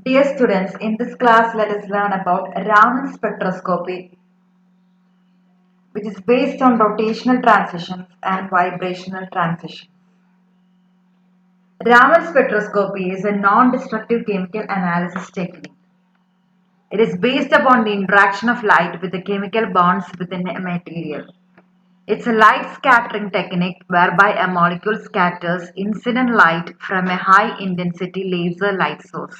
Dear students, in this class let us learn about Raman spectroscopy, which is based on rotational transitions and vibrational transitions. Raman spectroscopy is a non-destructive chemical analysis technique. It is based upon the interaction of light with the chemical bonds within a material. It's a light scattering technique whereby a molecule scatters incident light from a high intensity laser light source.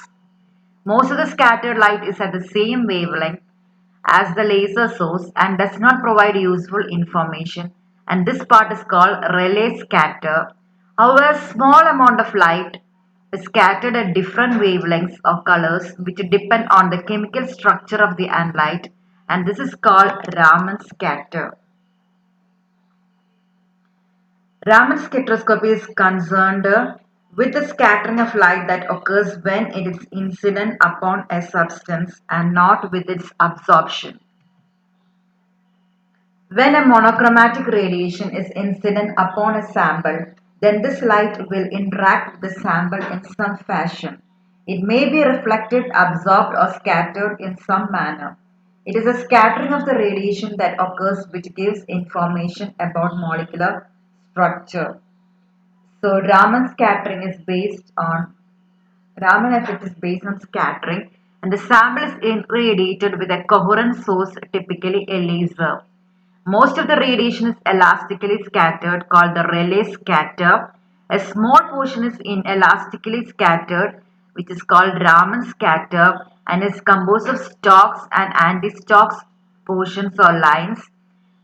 Most of the scattered light is at the same wavelength as the laser source and does not provide useful information, and this part is called Rayleigh scatter. However, a small amount of light is scattered at different wavelengths or colors which depend on the chemical structure of the light, and this is called Raman scatter. Raman spectroscopy is concerned with the scattering of light that occurs when it is incident upon a substance and not with its absorption. When a monochromatic radiation is incident upon a sample, then this light will interact with the sample in some fashion. It may be reflected, absorbed, or scattered in some manner. It is a scattering of the radiation that occurs which gives information about molecular structure. So Raman scattering is based on Raman effect is based on scattering, and the sample is irradiated with a coherent source, typically a laser. Most of the radiation is elastically scattered, called the Rayleigh scatter. A small portion is inelastically scattered, which is called Raman scatter, and is composed of stalks and anti-stalks portions or lines.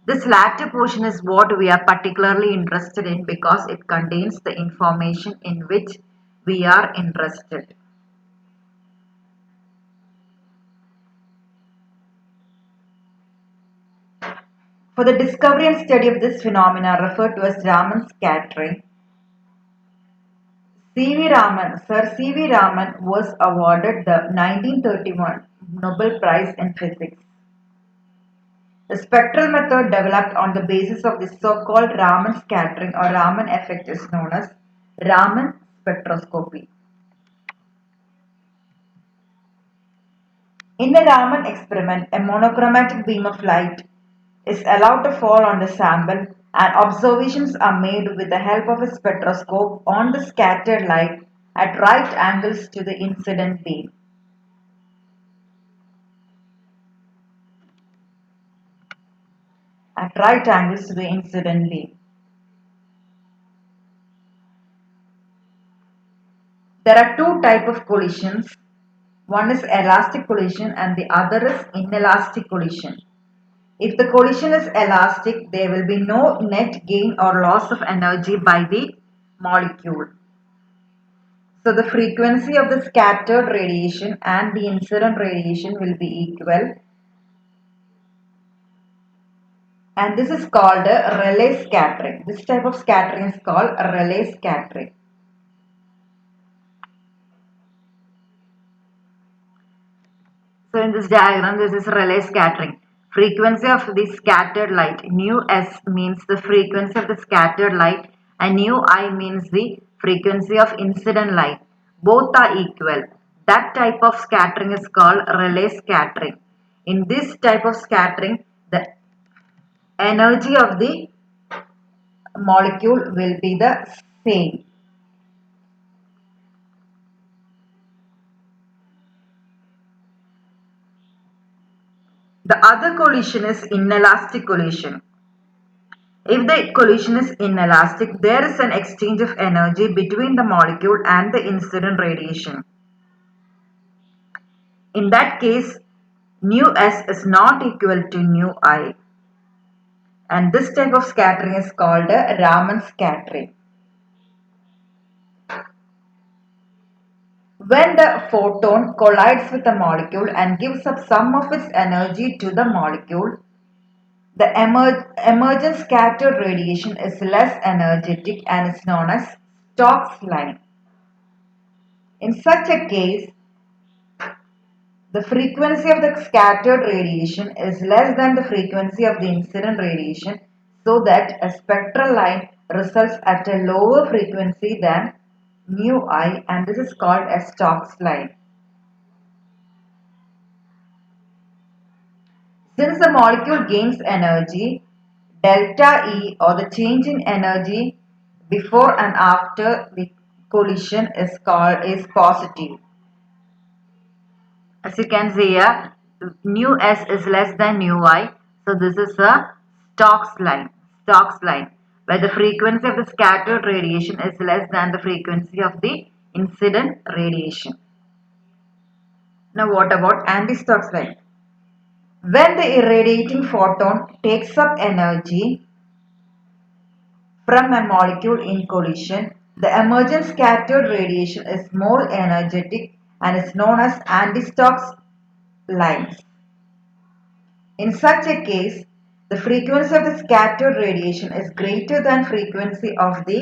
This latter portion is what we are particularly interested in because it contains the information in which we are interested. For the discovery and study of this phenomena referred to as Raman scattering, C.V. Raman, Sir C.V. Raman was awarded the 1931 Nobel Prize in Physics. The spectral method developed on the basis of this so-called Raman scattering or Raman effect is known as Raman spectroscopy. In the Raman experiment, a monochromatic beam of light is allowed to fall on the sample and observations are made with the help of a spectroscope on the scattered light at right angles to the incident beam. At right angles to the incident beam. There are two types of collisions. One is elastic collision and the other is inelastic collision. If the collision is elastic, there will be no net gain or loss of energy by the molecule. So the frequency of the scattered radiation and the incident radiation will be equal. And this is called a Rayleigh scattering. This type of scattering is called a Rayleigh scattering. So in this diagram, this is Rayleigh scattering. Frequency of the scattered light. Nu S means the frequency of the scattered light and nu I means the frequency of incident light. Both are equal. That type of scattering is called Rayleigh scattering. In this type of scattering, the energy of the molecule will be the same. The other collision is inelastic collision. If the collision is inelastic, there is an exchange of energy between the molecule and the incident radiation. In that case, nu S is not equal to nu I. And this type of scattering is called a Raman scattering. When the photon collides with a molecule and gives up some of its energy to the molecule, the emergent scattered radiation is less energetic and is known as Stokes line. In such a case, the frequency of the scattered radiation is less than the frequency of the incident radiation, so that a spectral line results at a lower frequency than mu I, and this is called a Stokes line. Since the molecule gains energy, delta E, or the change in energy before and after the collision, is positive. As you can see here, nu s is less than nu I. So this is a Stokes line. Stokes line, where the frequency of the scattered radiation is less than the frequency of the incident radiation. Now what about anti-Stokes line? When the irradiating photon takes up energy from a molecule in collision, the emergent scattered radiation is more energetic and is known as anti-Stokes lines. In such a case, the frequency of the scattered radiation is greater than frequency of the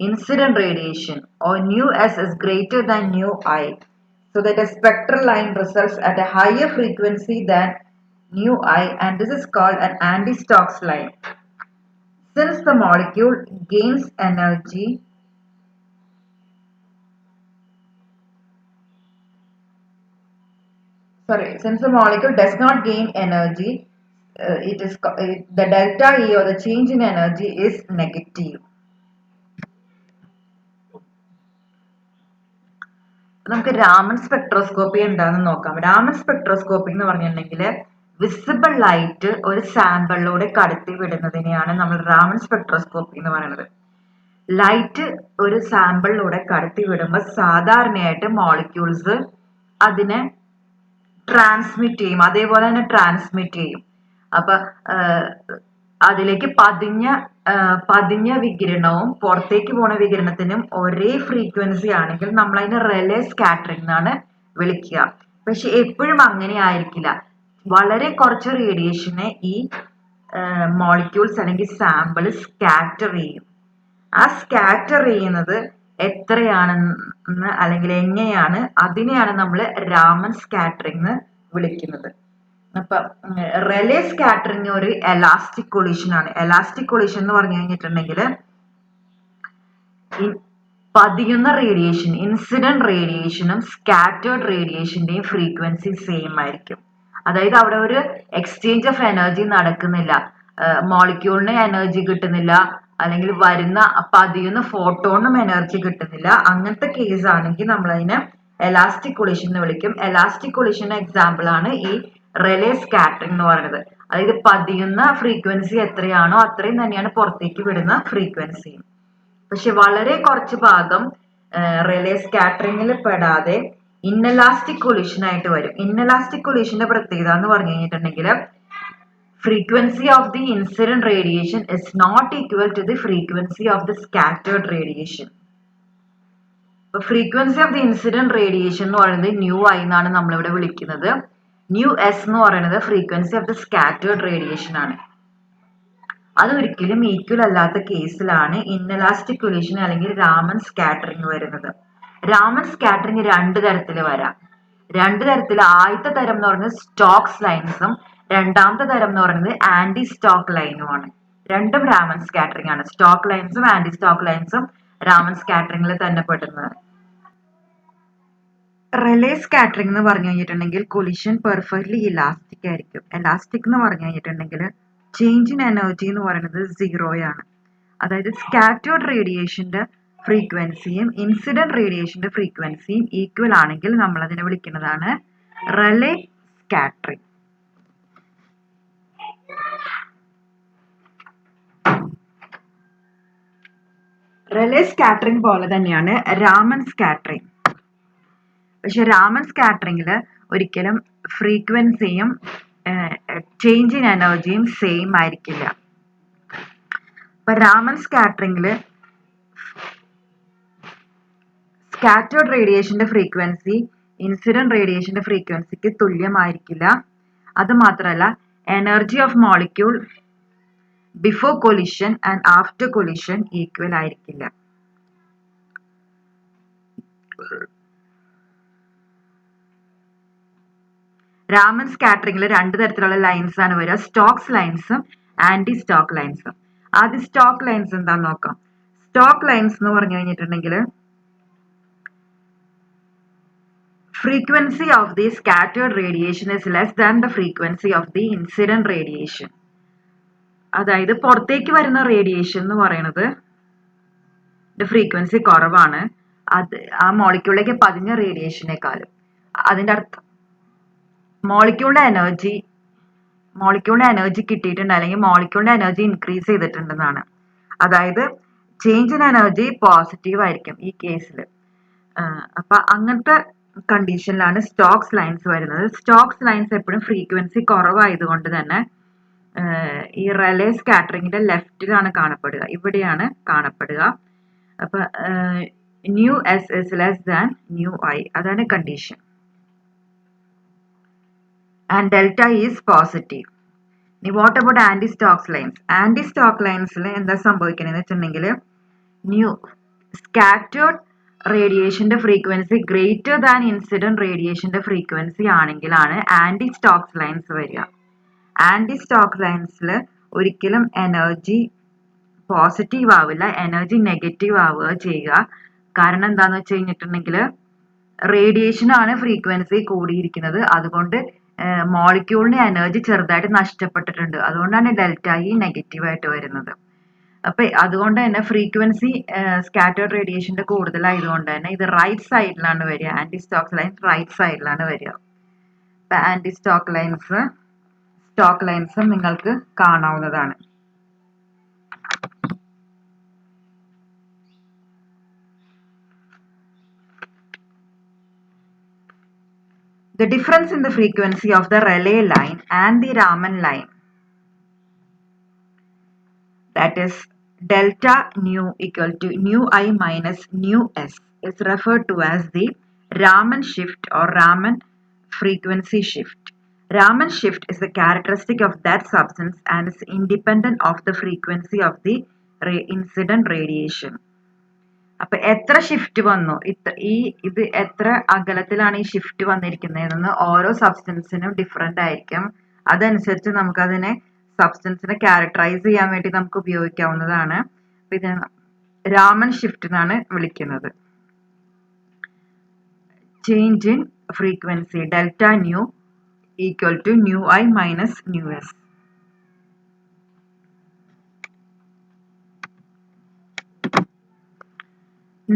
incident radiation, or nu s is greater than nu I, so that a spectral line results at a higher frequency than nu I, and this is called an anti-Stokes line. Since the molecule gains energy since the molecule does not gain energy, the delta E, or the change in energy, is negative. നമുക്ക് Raman spectroscopy എന്താണെന്ന് നോക്കാം. Raman spectroscopy എന്ന് പറഞ്ഞിട്ടുണ്ടെങ്കിൽ visible light ഒരു സാമ്പിളിലൂടെ കടത്തി വിടുന്നതിനെയാണ് നമ്മൾ Raman spectroscopy എന്ന് പറയുന്നത്. ലൈറ്റ് ഒരു സാമ്പിളിലൂടെ കടത്തി വിടുമ്പോൾ സാധാരണയായിട്ട് മോളിക്യൂൾസ് അതിനെ ട്രാൻസ്മിറ്റ് ചെയ്യും, അതേപോലെ തന്നെ ട്രാൻസ്മിറ്റ് ചെയ്യും. അപ്പൊ അതിലേക്ക് പതിഞ്ഞ വികിരണവും പുറത്തേക്ക് പോണ വികിരണത്തിനും ഒരേ ഫ്രീക്വൻസി ആണെങ്കിൽ നമ്മൾ അതിനെ റിലേ സ്കാറ്ററിംഗ് എന്നാണ് വിളിക്കുക. പക്ഷെ എപ്പോഴും അങ്ങനെ ആയിരിക്കില്ല. വളരെ കുറച്ച് റേഡിയേഷനെ ഈ മോളിക്യൂൾസ് അല്ലെങ്കിൽ സാമ്പിൾ സ്കാറ്റർ ചെയ്യും. ആ സ്കാറ്റർ ചെയ്യുന്നത് എത്രയാണെന്ന് അല്ലെങ്കിൽ എങ്ങനെയാണ്, അതിനെയാണ് നമ്മൾ രാമൻ സ്കാറ്ററിംഗ് എന്ന് വിളിക്കുന്നത്. അപ്പൊ റിലേ സ്കാറ്ററിംഗ് ഒരു എലാസ്റ്റിക് കൊളിഷൻ ആണ്. എലാസ്റ്റിക് കൊളിഷൻ എന്ന് പറഞ്ഞു കഴിഞ്ഞിട്ടുണ്ടെങ്കിൽ പതിയുന്ന റേഡിയേഷൻ, ഇൻസിഡന്റ് റേഡിയേഷനും സ്കാറ്റേർഡ് റേഡിയേഷന്റെയും ഫ്രീക്വൻസി സെയിം ആയിരിക്കും. അതായത് അവിടെ ഒരു എക്സ്ചേഞ്ച് ഓഫ് എനർജി നടക്കുന്നില്ല, മോളിക്യൂളിന് എനർജി കിട്ടുന്നില്ല, അല്ലെങ്കിൽ പതിയുന്ന ഫോട്ടോണും എനർജി കിട്ടുന്നില്ല. അങ്ങനത്തെ കേസ് ആണെങ്കിൽ നമ്മൾ അതിനെ എലാസ്റ്റിക് കൊളിഷൻ എന്ന് വിളിക്കും. എലാസ്റ്റിക് കൊളിഷൻ എക്സാമ്പിൾ ആണ് ഈ റിലേ സ്കാറ്ററിംഗ് എന്ന് പറയുന്നത്. അതായത് പതിയുന്ന ഫ്രീക്വൻസി എത്രയാണോ അത്രയും തന്നെയാണ് പുറത്തേക്ക് വിടുന്ന ഫ്രീക്വൻസിയും. പക്ഷെ വളരെ കുറച്ച് ഭാഗം റിലേ സ്കാറ്ററിംഗിൽ പെടാതെ ഇൻഎലാസ്റ്റിക് കൊളിഷൻ ആയിട്ട് വരും. ഇൻഎലാസ്റ്റിക് കൊളിഷന്റെ പ്രത്യേകത എന്ന് പറഞ്ഞു കഴിഞ്ഞിട്ടുണ്ടെങ്കിൽ frequency of the incident radiation is not equal to the frequency of the scattered radiation. അപ്പോൾ frequency of the incident radiation എന്ന് പറയുന്നത് ന്യൂ ഐ എന്നാണ് നമ്മളിവിടെ വിളിക്കുന്നത്. ന്യൂ എസ് എന്ന് പറയുന്നത് frequency of the scattered radiation ആണ്. അത് ഒരിക്കലും ഈക്വൽ അല്ലാത്ത കേസിലാണ് ഇൻഎലാസ്റ്റിക് കൊളിഷൻ അല്ലെങ്കിൽ രാമൻ സ്കാറ്ററിംഗ് വരുന്നത്. രാമൻ സ്കാറ്ററിംഗ് രണ്ട് തരത്തിൽ വരാം. രണ്ട് തരത്തിൽ. ആദ്യത്തെ തരം എന്ന് പറയുന്നത് സ്റ്റോക്സ് ലൈൻസും രണ്ടാമത്തെ തരം എന്ന് പറയുന്നത് ആന്റി സ്റ്റോക്ക് ലൈനുമാണ്. രണ്ടും രാമൻ സ്കാറ്ററിംഗ് ആണ്. സ്റ്റോക്ക് ലൈൻസും ആന്റി സ്റ്റോക്ക് ലൈൻസും രാമൻ സ്കാറ്ററിംഗിൽ തന്നെ പെടുന്നത്. റിലേ സ്കാറ്ററിംഗ് എന്ന് പറഞ്ഞു കഴിഞ്ഞിട്ടുണ്ടെങ്കിൽ കൊളിഷൻ പെർഫെക്റ്റ്ലി ഇലാസ്റ്റിക് ആയിരിക്കും. എലാസ്റ്റിക് എന്ന് പറഞ്ഞു കഴിഞ്ഞിട്ടുണ്ടെങ്കിൽ ചേഞ്ച് ഇൻ എനർജി എന്ന് പറയുന്നത് സീറോയാണ്. അതായത് സ്കാറ്റേർഡ് റേഡിയേഷന്റെ ഫ്രീക്വൻസിയും ഇൻസിഡന്റ് റേഡിയേഷന്റെ ഫ്രീക്വൻസിയും ഈക്വൽ ആണെങ്കിൽ നമ്മൾ അതിനെ വിളിക്കുന്നതാണ് റിലേ സ്കാറ്ററിംഗ്. റിലേ സ്കാറ്ററിംഗ് പോലെ തന്നെയാണ് രാമൻ സ്കാറ്ററിംഗ്. പക്ഷെ രാമൻ സ്കാറ്ററിംഗിൽ ഒരിക്കലും ഫ്രീക്വൻസിയും ചേഞ്ച് ഇൻ എനർജിയും സെയിം ആയിരിക്കില്ല. അപ്പൊ രാമൻ സ്കാറ്ററിംഗിൽ സ്കാറ്റേർഡ് റേഡിയേഷന്റെ ഫ്രീക്വൻസി ഇൻസിഡന്റ് റേഡിയേഷന്റെ ഫ്രീക്വൻസിക്ക് തുല്യമായിരിക്കില്ല. അത് മാത്രമല്ല, energy of molecule before collision and after collision equal ആയിരിക്കില്ല. രാമൻ സ്കാറ്ററിംഗിൽ രണ്ട് തരത്തിലുള്ള ലൈൻസ് ആണ് വരിക. സ്റ്റോക്സ് ലൈൻസും ആന്റി സ്റ്റോക്ക് ലൈൻസും. ആദ്യം സ്റ്റോക്ക് ലൈൻസ് എന്താന്ന് നോക്കാം. സ്റ്റോക്ക് ലൈൻസ് എന്ന് പറഞ്ഞു കഴിഞ്ഞിട്ടുണ്ടെങ്കിൽ frequency of the scattered radiation is less than the frequency of the incident radiation. അതായത് പുറത്തേക്ക് വരുന്ന റേഡിയേഷൻ എന്ന് പറയുന്നത് ഫ്രീക്വൻസി കുറവാണ് അത് ആ മോളിക്യൂളിലേക്ക് പതിഞ്ഞ റേഡിയേഷനേക്കാളും. അതിന്റെ അർത്ഥം മോളിക്യൂളിന്റെ എനർജി കിട്ടിയിട്ടുണ്ട്, അല്ലെങ്കിൽ മോളിക്യൂളിന്റെ എനർജി ഇൻക്രീസ് ചെയ്തിട്ടുണ്ടെന്നാണ്. അതായത് ചേഞ്ച് ഇൻ എനർജി പോസിറ്റീവ് ആയിരിക്കും ഈ കേസിൽ. അപ്പൊ അങ്ങനത്തെ കണ്ടീഷനിലാണ് സ്റ്റോക്സ് ലൈൻസ് വരുന്നത്. സ്റ്റോക്സ് ലൈൻസ് എപ്പോഴും ഫ്രീക്വൻസി കുറവായതുകൊണ്ട് തന്നെ ഈ റിലേ സ്കാറ്ററിങ്ങിന്റെ ലെഫ്റ്റിലാണ് കാണപ്പെടുക, ഇവിടെയാണ് കാണപ്പെടുക. അപ്പൊ nu s is less than nu i, അതാണ് condition. And delta is positive. ഇനി what about anti Stokes lines? Anti stock ലൈൻസിൽ എന്താ സംഭവിക്കണമെന്ന് വെച്ചിട്ടുണ്ടെങ്കിൽ സ്കാറ്റേർഡ് റേഡിയേഷന്റെ ഫ്രീക്വൻസി ഗ്രേറ്റർ ദാൻ ഇൻസിഡന്റ് റേഡിയേഷന്റെ ഫ്രീക്വൻസി ആണെങ്കിലാണ് ആന്റി സ്റ്റോക്സ് ലൈൻസ് വരിക. ആന്റി സ്റ്റോക്ക് ലൈൻസിൽ ഒരിക്കലും എനർജി പോസിറ്റീവ് ആവില്ല, എനർജി നെഗറ്റീവ് ആവുക ചെയ്യുക. കാരണം എന്താന്ന് വെച്ച് കഴിഞ്ഞിട്ടുണ്ടെങ്കിൽ റേഡിയേഷൻ ആണ് ഫ്രീക്വൻസി കൂടിയിരിക്കുന്നത്, അതുകൊണ്ട് മോളിക്യൂളിന് എനർജി ചെറുതായിട്ട് നഷ്ടപ്പെട്ടിട്ടുണ്ട്. അതുകൊണ്ടാണ് ഡെൽറ്റ ഇ നെഗറ്റീവ് ആയിട്ട് വരുന്നത്. അപ്പൊ അതുകൊണ്ട് തന്നെ ഫ്രീക്വൻസി സ്കാറ്റേർഡ് റേഡിയേഷന്റെ കൂടുതലായതുകൊണ്ട് തന്നെ ഇത് റൈറ്റ് സൈഡിലാണ് വരിക. ആന്റി സ്റ്റോക്ക് ലൈൻസ് റൈറ്റ് സൈഡിലാണ് വരിക. അപ്പൊ ആന്റി സ്റ്റോക്ക് ലൈൻസ് നിങ്ങൾക്ക് കാണാവുന്നതാണ്. The difference in the frequency of the Rayleigh line and the Raman line, that is delta nu equal to nu I minus nu s, is referred to as the Raman shift or Raman frequency shift. Raman shift is a characteristic of that substance and is independent of the frequency of the incident radiation. അപ്പൊ എത്ര shift വന്നു, ഇത് എത്ര അകലത്തിലാണ് ഈ shift വന്നിരിക്കുന്നതെന്ന് ഓരോ സബ്സ്റ്റൻസിനും different ആയിരിക്കും. അതനുസരിച്ച് നമുക്ക് അതിനെ സബ്സ്റ്റൻസിനെ ക്യാരക്ടറൈസ് ചെയ്യാൻ വേണ്ടി നമുക്ക് ഉപയോഗിക്കാവുന്നതാണ്. ഇത് രാമൻ ഷിഫ്റ്റ് എന്നാണ് വിളിക്കുന്നത്. Change in frequency delta nu equal to nu i minus nu s.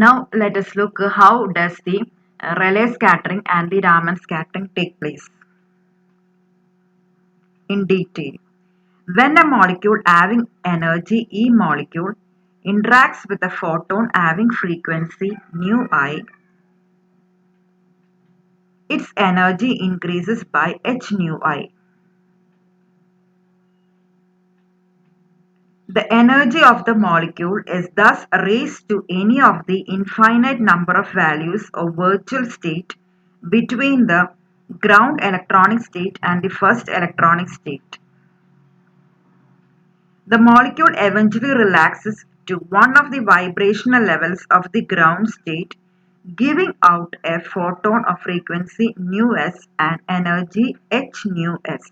Now let us look how does the Rayleigh scattering and the Raman scattering take place in detail. When a molecule having energy E molecule interacts with a photon having frequency nu I, its energy increases by h nu I. The energy of the molecule is thus raised to any of the infinite number of values of virtual state between the ground electronic state and the first electronic state. The molecule eventually relaxes to one of the vibrational levels of the ground state, giving out a photon of frequency nu s and energy h nu s.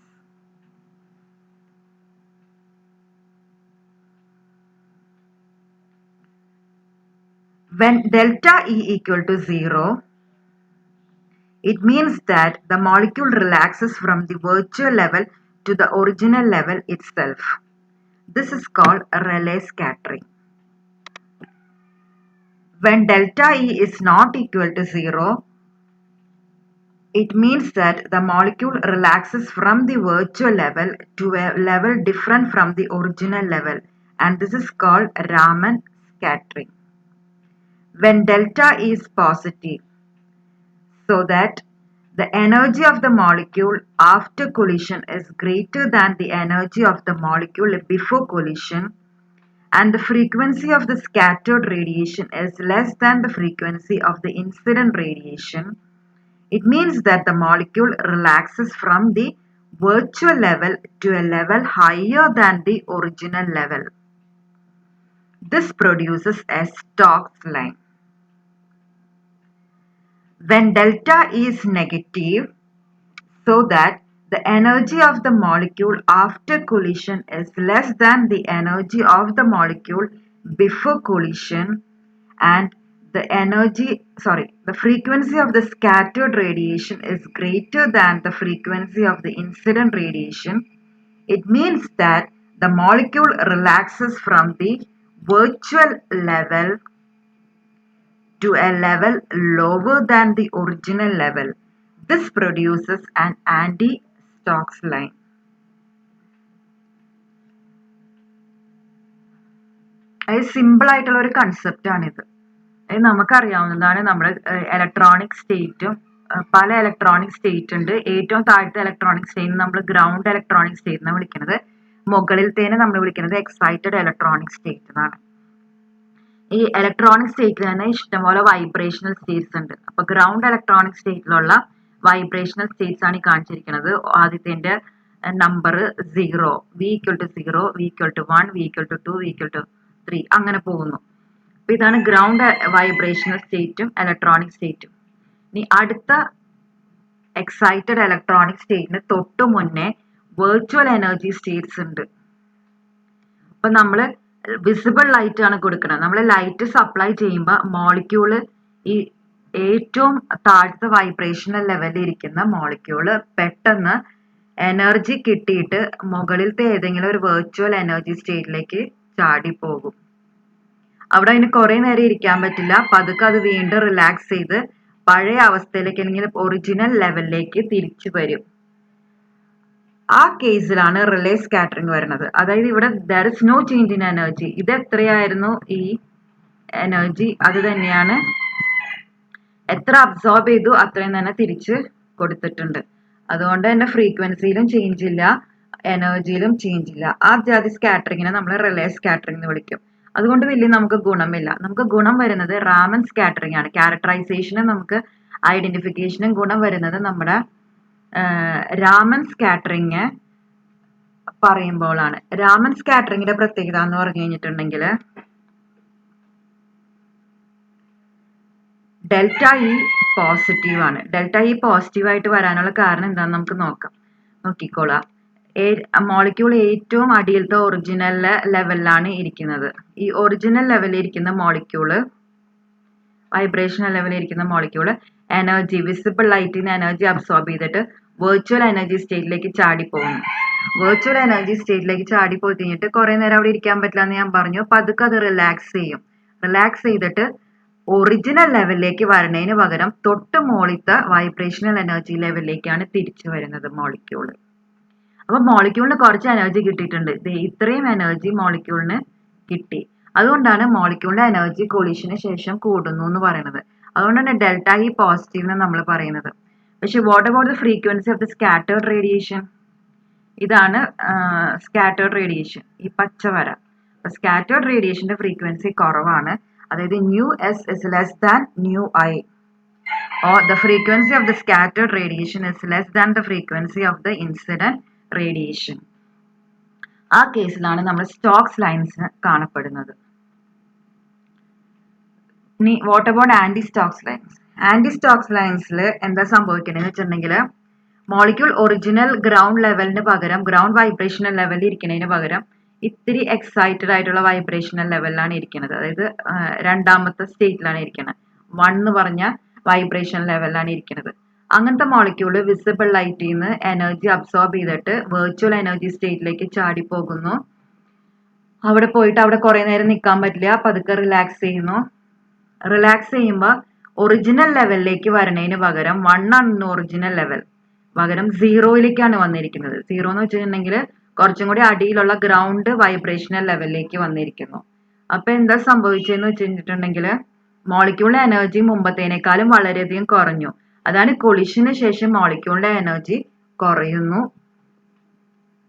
When delta E equal to 0, it means that the molecule relaxes from the virtual level to the original level itself. This is called Rayleigh scattering. When delta E is not equal to 0, it means that the molecule relaxes from the virtual level to a level different from the original level, and this is called Raman scattering. When delta is positive, so that the energy of the molecule after collision is greater than the energy of the molecule before collision, and the frequency of the scattered radiation is less than the frequency of the incident radiation, it means that the molecule relaxes from the virtual level to a level higher than the original level. This produces a Stokes line. When delta is negative, so that the energy of the molecule after collision is less than the energy of the molecule before collision, and the frequency of the scattered radiation is greater than the frequency of the incident radiation, it means that the molecule relaxes from the virtual level to a level lower than the original level. This produces an anti-Stokes line. അത് simple ആയിട്ടുള്ള ഒരു concept ആണിത്. നമുക്കറിയാവുന്നതാണ് നമ്മുടെ electronic സ്റ്റേറ്റും പല electronic state ഉണ്ട്. ഏറ്റവും താഴത്തെ ഇലക്ട്രോണിക് സ്റ്റേറ്റ് നമ്മൾ ഗ്രൗണ്ട് ഇലക്ട്രോണിക് സ്റ്റേറ്റ് എന്നാണ് വിളിക്കുന്നത്. മുകളിലത്തേനെ നമ്മൾ വിളിക്കുന്നത് എക്സൈറ്റഡ് ഇലക്ട്രോണിക് സ്റ്റേറ്റ് എന്നാണ്. ഈ ഇലക്ട്രോണിക് സ്റ്റേറ്റിൽ തന്നെ ഇഷ്ടംപോലെ വൈബ്രേഷണൽ സ്റ്റേറ്റ്സ് ഉണ്ട്. അപ്പൊ ഗ്രൗണ്ട് ഇലക്ട്രോണിക് സ്റ്റേറ്റിലുള്ള വൈബ്രേഷണൽ സ്റ്റേറ്റ്സ് ആണ് ഈ കാണിച്ചിരിക്കുന്നത്. ആദ്യത്തെ number 0, v = 0, v = 1, v = 2, v = 3 അങ്ങനെ പോകുന്നു. അപ്പൊ ഇതാണ് ഗ്രൗണ്ട് വൈബ്രേഷണൽ സ്റ്റേറ്റും ഇലക്ട്രോണിക് സ്റ്റേറ്റും. ഇനി അടുത്ത എക്സൈറ്റഡ് ഇലക്ട്രോണിക് സ്റ്റേറ്റിന് തൊട്ടു മുന്നേ വെർച്വൽ എനർജി സ്റ്റേറ്റ്സ് ഉണ്ട്. അപ്പൊ നമ്മള് വിസിബിൾ ലൈറ്റ് ആണ് കൊടുക്കുന്നത്. നമ്മൾ ലൈറ്റ് സപ്ലൈ ചെയ്യുമ്പോൾ മോളിക്യൂള് ഈ ഏറ്റവും താഴത്തെ വൈബ്രേഷണൽ ലെവലിൽ ഇരിക്കുന്ന മോളിക്യൂള് പെട്ടെന്ന് എനർജി കിട്ടിയിട്ട് മുകളിലത്തെ ഏതെങ്കിലും ഒരു വെർച്വൽ എനർജി സ്റ്റേറ്റിലേക്ക് ചാടി പോകും. അവിടെ അതിന് കുറെ നേരം ഇരിക്കാൻ പറ്റില്ല. പതുക്കെ അത് വീണ്ടും റിലാക്സ് ചെയ്ത് പഴയ അവസ്ഥയിലേക്ക് അല്ലെങ്കിൽ ഒറിജിനൽ ലെവലിലേക്ക് തിരിച്ചു വരും. ആ കേസിലാണ് റിലേ സ്കാറ്ററിംഗ് വരുന്നത്. അതായത് ഇവിടെ there is no change in energy. ഇത് എത്രയായിരുന്നു ഈ എനർജി, അത് തന്നെയാണ് എത്ര അബ്സോർബ് ചെയ്തു അത്രയും തന്നെ തിരിച്ച് കൊടുത്തിട്ടുണ്ട്. അതുകൊണ്ട് തന്നെ ഫ്രീക്വൻസിയിലും ചേഞ്ച് ഇല്ല, എനർജിയിലും ചേഞ്ച് ഇല്ല. ആ ജാതി സ്കാറ്ററിങ്ങിനെ നമ്മൾ റിലേ സ്കാറ്ററിംഗ് എന്ന് വിളിക്കും. അതുകൊണ്ട് വലിയ നമുക്ക് ഗുണമില്ല. നമുക്ക് ഗുണം വരുന്നത് റാമൻ സ്കാറ്ററിംഗ് ആണ്. ക്യാരക്ടറൈസേഷനും നമുക്ക് ഐഡന്റിഫിക്കേഷനും ഗുണം വരുന്നത് നമ്മുടെ രാമൻ സ്കാറ്ററിങ് പറയുമ്പോഴാണ്. രാമൻ സ്കാറ്ററിങ്ങിന്റെ പ്രത്യേകത എന്ന് പറഞ്ഞു കഴിഞ്ഞിട്ടുണ്ടെങ്കിൽ ഡെൽറ്റ ഇ പോസിറ്റീവ് ആണ്. ഡെൽറ്റ ഇ പോസിറ്റീവ് ആയിട്ട് വരാനുള്ള കാരണം എന്താണെന്ന് നമുക്ക് നോക്കിക്കോളാം. മോളിക്യൂൾ ഏറ്റവും അടിയിലത്തെ ഒറിജിനൽ ലെവലിലാണ് ഇരിക്കുന്നത്. ഈ ഒറിജിനൽ ലെവലിൽ ഇരിക്കുന്ന മോളിക്യൂള്, വൈബ്രേഷണൽ ലെവലിൽ ഇരിക്കുന്ന മോളിക്യൂള് എനർജി വിസിബിൾ ലൈറ്റിൽ നിന്ന് എനർജി അബ്സോർബ് ചെയ്തിട്ട് വെർച്വൽ എനർജി സ്റ്റേറ്റിലേക്ക് ചാടി പോകുന്നു. വെർച്വൽ എനർജി സ്റ്റേറ്റിലേക്ക് ചാടി പോയി കഴിഞ്ഞിട്ട് കുറെ നേരം അവിടെ ഇരിക്കാൻ പറ്റില്ല എന്ന് ഞാൻ പറഞ്ഞു. പതുക്കെ അത് റിലാക്സ് ചെയ്യും. റിലാക്സ് ചെയ്തിട്ട് ഒറിജിനൽ ലെവലിലേക്ക് വരണതിന് പകരം തൊട്ട് മോളിത്തെ വൈബ്രേഷണൽ എനർജി ലെവലിലേക്കാണ് തിരിച്ചു വരുന്നത് മോളിക്യൂള്. അപ്പൊ മോളിക്യൂളിന് കുറച്ച് എനർജി കിട്ടിയിട്ടുണ്ട്. ഇത്രയും എനർജി മോളിക്യൂളിന് കിട്ടി. അതുകൊണ്ടാണ് മോളിക്യൂളിന്റെ എനർജി കൊളീഷന് ശേഷം കൂടുന്നു എന്ന് പറയുന്നത്. അതുകൊണ്ടാണ് ഡെൽറ്റ ഇ പോസിറ്റീവ് എന്ന് നമ്മൾ പറയുന്നത്. പക്ഷെ what about the frequency of the scattered radiation? ഇതാണ് സ്കാറ്റേർഡ് റേഡിയേഷൻ, ഈ പച്ച വര. അപ്പൊ സ്കാറ്റേർഡ് റേഡിയേഷന്റെ ഫ്രീക്വൻസി കുറവാണ്. അതായത് µs is less than µi, or the frequency of the scattered radiation is less than the frequency of the incident radiation. ആ കേസിലാണ് നമ്മൾ സ്റ്റോക്സ് ലൈൻസ് കാണപ്പെടുന്നത്. ഇനി what about anti Stokes lines? Anti Stokes ലൈൻസിൽ എന്താ സംഭവിക്കണമെന്ന് വെച്ചിട്ടുണ്ടെങ്കിൽ മോളിക്യൂൾ ഒറിജിനൽ ഗ്രൗണ്ട് ലെവലിന് പകരം ഗ്രൗണ്ട് വൈബ്രേഷണൽ ലെവലിൽ ഇരിക്കുന്നതിന് പകരം ഇത്തിരി എക്സൈറ്റഡ് ആയിട്ടുള്ള വൈബ്രേഷണൽ ലെവലിലാണ് ഇരിക്കുന്നത്. അതായത് രണ്ടാമത്തെ സ്റ്റേറ്റിലാണ് ഇരിക്കുന്നത്. 1 എന്ന് പറഞ്ഞ വൈബ്രേഷൻ ലെവലിലാണ് ഇരിക്കുന്നത്. അങ്ങനത്തെ മോളിക്യൂള് വിസിബിൾ ലൈറ്റിൽ നിന്ന് എനർജി അബ്സോർബ് ചെയ്തിട്ട് വെർച്വൽ എനർജി സ്റ്റേറ്റിലേക്ക് ചാടി പോകുന്നു. അവിടെ പോയിട്ട് അവിടെ കുറെ നേരം നിൽക്കാൻ പറ്റില്ല. പതുക്കെ റിലാക്സ് ചെയ്യുന്നു. റിലാക്സ് ചെയ്യുമ്പോൾ ഒറിജിനൽ ലെവലിലേക്ക് വരണതിന് പകരം 1 ആണ് ഒറിജിനൽ ലെവൽ, പകരം 0യിലേക്കാണ് വന്നിരിക്കുന്നത്. 0 എന്ന് വെച്ചിട്ടുണ്ടെങ്കിൽ കുറച്ചും കൂടി അടിയിലുള്ള ഗ്രൗണ്ട് വൈബ്രേഷണൽ ലെവലിലേക്ക് വന്നിരിക്കുന്നു. അപ്പൊ എന്താ സംഭവിച്ചതെന്ന് വെച്ചിട്ടുണ്ടെങ്കിൽ മോളിക്യൂളിന്റെ എനർജി മുമ്പത്തേനേക്കാളും വളരെയധികം കുറഞ്ഞു. അതാണ് കൊളിഷന് ശേഷം മോളിക്യൂളിന്റെ എനർജി കുറയുന്നു.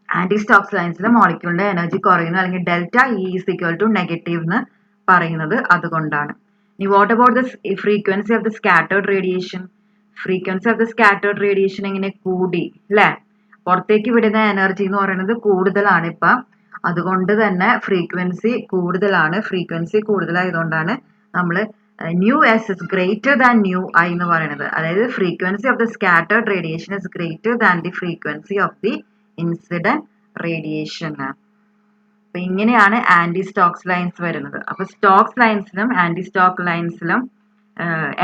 ആന്റി സ്റ്റോക്സ് ലൈൻസിൽ മോളിക്യൂളിന്റെ എനർജി കുറയുന്നു, അല്ലെങ്കിൽ delta E is equal to negative എന്ന് പറയുന്നത് അതുകൊണ്ടാണ്. ഇനി what about the frequency of the scattered radiation? Frequency of the scattered radiation ഇങ്ങനെ കൂടി അല്ലെ? പുറത്തേക്ക് വിടുന്ന എനർജി എന്ന് പറയുന്നത് കൂടുതലാണ് ഇപ്പൊ. അതുകൊണ്ട് തന്നെ ഫ്രീക്വൻസി കൂടുതലാണ്. ഫ്രീക്വൻസി കൂടുതലായതുകൊണ്ടാണ് നമ്മൾ µs is greater than µi എന്ന് പറയുന്നത്. അതായത് frequency of the scattered radiation is greater than the frequency of the incident radiation. അപ്പൊ ഇങ്ങനെയാണ് ആന്റി സ്റ്റോക്സ് ലൈൻസ് വരുന്നത്. അപ്പൊ സ്റ്റോക്സ് ലൈൻസിലും ആന്റി സ്റ്റോക്ക് ലൈൻസിലും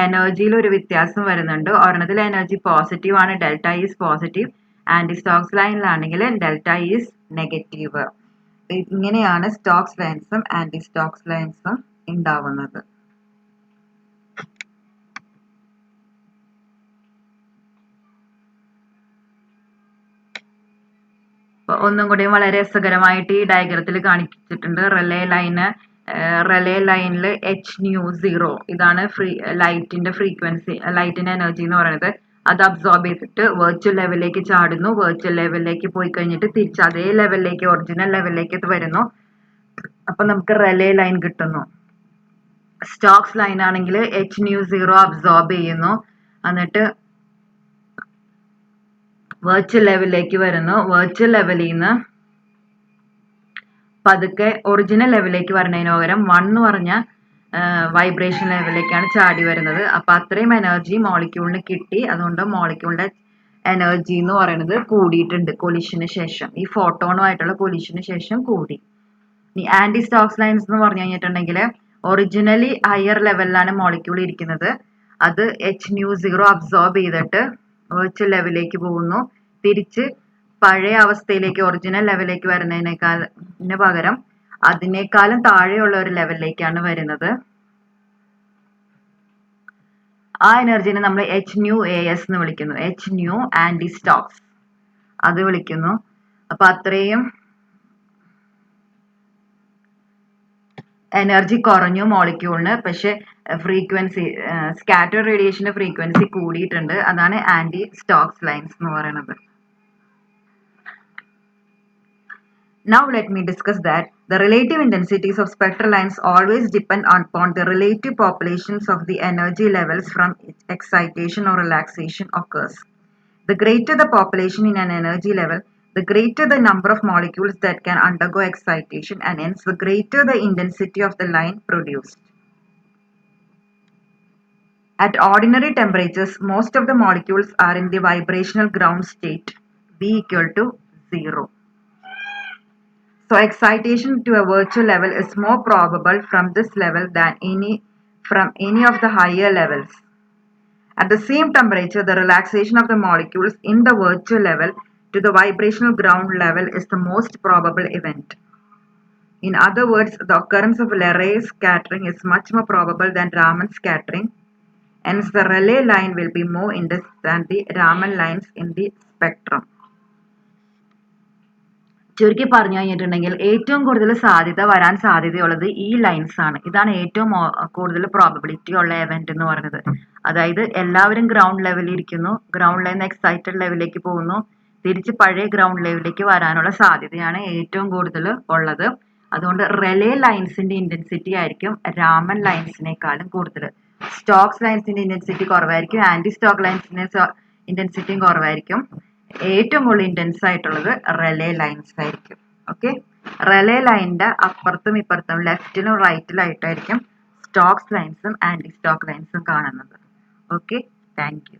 എനർജിയിൽ ഒരു വ്യത്യാസം വരുന്നുണ്ട്. ഒരെണ്ണത്തിൽ എനർജി പോസിറ്റീവ് ആണ്, delta is positive. Anti Stokes ലൈനിലാണെങ്കിൽ ഡെൽറ്റ ഈസ് നെഗറ്റീവ്. ഇങ്ങനെയാണ് സ്റ്റോക്സ് ലൈൻസും ആന്റി സ്റ്റോക്സ് ലൈൻസും ഉണ്ടാവുന്നത്. ഒന്നും കൂടി വളരെ രസകരമായിട്ട് ഈ ഡയഗ്രത്തിൽ കാണിച്ചിട്ടുണ്ട്. റിലേ ലൈനിൽ h0 ഇതാണ് ലൈറ്റിന്റെ ഫ്രീക്വൻസി, ലൈറ്റിന്റെ എനർജി എന്ന് പറയുന്നത്. അത് അബ്സോർബ് ചെയ്തിട്ട് വെർച്വൽ ലെവലിലേക്ക് ചാടുന്നു. വെർച്വൽ ലെവലിലേക്ക് പോയി കഴിഞ്ഞിട്ട് തിരിച്ച് അതേ ലെവലിലേക്ക്, ഒറിജിനൽ ലെവലിലേക്ക് ഇത് വരുന്നു. അപ്പൊ നമുക്ക് റിലേ ലൈൻ കിട്ടുന്നു. സ്റ്റോക്സ് ലൈൻ ആണെങ്കിൽ h0 അബ്സോർബ് ചെയ്യുന്നു, എന്നിട്ട് വെർച്വൽ ലെവലിലേക്ക് വരുന്നു. വെർച്വൽ ലെവലിൽ നിന്ന് പതുക്കെ ഒറിജിനൽ ലെവലിലേക്ക് വരുന്നതിന് പകരം 1 എന്ന് പറഞ്ഞ വൈബ്രേഷൻ ലെവലിലേക്കാണ് ചാടി വരുന്നത്. അപ്പൊ അത്രയും എനർജി മോളിക്യൂളിന് കിട്ടി. അതുകൊണ്ട് മോളിക്യൂളിന്റെ എനർജി എന്ന് പറയുന്നത് കൂടിയിട്ടുണ്ട് കൊലിഷന് ശേഷം. ഈ ഫോട്ടോണുമായിട്ടുള്ള കൊലിഷന് ശേഷം കൂടി. ഈ ആന്റി സ്റ്റോക്സ് ലൈൻസ് എന്ന് പറഞ്ഞു കഴിഞ്ഞിട്ടുണ്ടെങ്കിൽ ഒറിജിനലി ഹയർ ലെവലിലാണ് മോളിക്യൂൾ ഇരിക്കുന്നത്. അത് h0 അബ്സോർബ് ചെയ്തിട്ട് വെർച്വൽ ലെവലിലേക്ക് പോകുന്നു. തിരിച്ച് പഴയ അവസ്ഥയിലേക്ക്, ഒറിജിനൽ ലെവലിലേക്ക് വരുന്നതിനേക്കാളിന് പകരം അതിനേക്കാളും താഴെയുള്ള ഒരു ലെവലിലേക്കാണ് വരുന്നത്. ആ എനർജിനെ നമ്മൾ hν-as എന്ന് വിളിക്കുന്നു. hν ആന്റി സ്റ്റോക്സ് അത് വിളിക്കുന്നു. അപ്പൊ അത്രയും എനർജി കുറഞ്ഞു മോളിക്യൂളിന്, പക്ഷെ ഫ്രീക്വൻസി, സ്കാറ്റർ റേഡിയേഷന്റെ ഫ്രീക്വൻസി കൂടിയിട്ടുണ്ട്. അതാണ് ആന്റി സ്റ്റോക്സ് ലൈൻസ് എന്ന് പറയുന്നത്. Now let me discuss that the relative intensities of spectral lines always depend upon the relative populations of the energy levels from which excitation or relaxation occurs. The greater the population in an energy level, the greater the number of molecules that can undergo excitation, and hence the greater the intensity of the line produced. At ordinary temperatures, most of the molecules are in the vibrational ground state, V equal to 0. So excitation to a virtual level is more probable from this level than from any of the higher levels. At the same temperature, the relaxation of the molecules in the virtual level to the vibrational ground level is the most probable event. In other words, the occurrence of Rayleigh scattering is much more probable than Raman scattering. Hence, the Rayleigh line will be more intense than the Raman lines in the spectrum. ചുരുക്കി പറഞ്ഞു കഴിഞ്ഞിട്ടുണ്ടെങ്കിൽ ഏറ്റവും കൂടുതൽ സാധ്യത വരാൻ സാധ്യതയുള്ളത് ഈ lines ആണ്. ഇതാണ് ഏറ്റവും കൂടുതൽ പ്രോബബിലിറ്റി ഉള്ള എവന്റ് എന്ന് പറയുന്നത്. അതായത് എല്ലാവരും ഗ്രൗണ്ട് ലെവലിൽ ഇരിക്കുന്നു, ഗ്രൗണ്ട് ലൈൻ എക്സൈറ്റഡ് ലെവലിലേക്ക് പോകുന്നു, തിരിച്ച് പഴയ ഗ്രൗണ്ട് ലെവലിലേക്ക് വരാനുള്ള സാധ്യതയാണ് ഏറ്റവും കൂടുതൽ ഉള്ളത്. അതുകൊണ്ട് റിലേ ലൈൻസിന്റെ ഇന്റൻസിറ്റി ആയിരിക്കും രാമൻ ലൈൻസിനേക്കാളും കൂടുതൽ. സ്റ്റോക്സ് ലൈൻസിന്റെ ഇന്റൻസിറ്റി കുറവായിരിക്കും, ആന്റി സ്റ്റോക്ക് ലൈൻസിന്റെ ഇന്റൻസിറ്റിയും കുറവായിരിക്കും. ഏറ്റവും കൂടുതൽ ഇന്റൻസ് ആയിട്ടുള്ളത് റിലേ ലൈൻസ് ആയിരിക്കും. ഓക്കെ, റിലേ ലൈനിന്റെ അപ്പുറത്തും ഇപ്പുറത്തും ലെഫ്റ്റിലും റൈറ്റിലായിട്ടായിരിക്കും സ്റ്റോക്സ് ലൈൻസും ആന്റി സ്റ്റോക്ക് ലൈൻസും കാണുന്നത്. Okay, thank you.